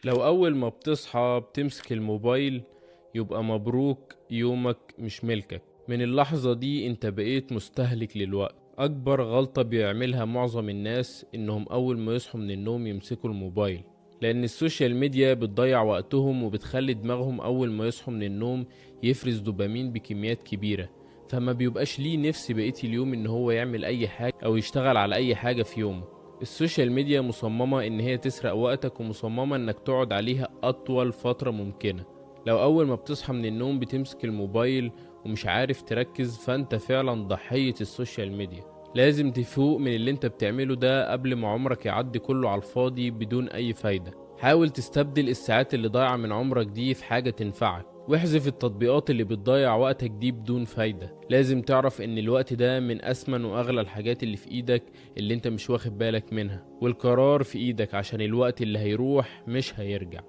لو أول ما بتصحى بتمسك الموبايل، يبقى مبروك، يومك مش ملكك. من اللحظة دي انت بقيت مستهلك للوقت. أكبر غلطة بيعملها معظم الناس إنهم أول ما يصحوا من النوم يمسكوا الموبايل، لأن السوشيال ميديا بتضيع وقتهم وبتخلي دماغهم أول ما يصحوا من النوم يفرز دوبامين بكميات كبيرة، فما بيبقاش ليه نفس بقية اليوم إن هو يعمل أي حاجة أو يشتغل على أي حاجة في يومه. السوشيال ميديا مصممة ان هي تسرق وقتك، ومصممة انك تقعد عليها اطول فترة ممكنة. لو اول ما بتصحى من النوم بتمسك الموبايل ومش عارف تركز، فانت فعلا ضحية السوشيال ميديا. لازم تفوق من اللي انت بتعمله ده قبل ما عمرك يعدي كله على الفاضي بدون اي فايدة. حاول تستبدل الساعات اللي ضايعة من عمرك دي في حاجة تنفعك، واحذف التطبيقات اللي بتضيع وقتك دي بدون فايدة. لازم تعرف ان الوقت ده من اسمن واغلى الحاجات اللي في ايدك، اللي انت مش واخد بالك منها، والقرار في ايدك عشان الوقت اللي هيروح مش هيرجع.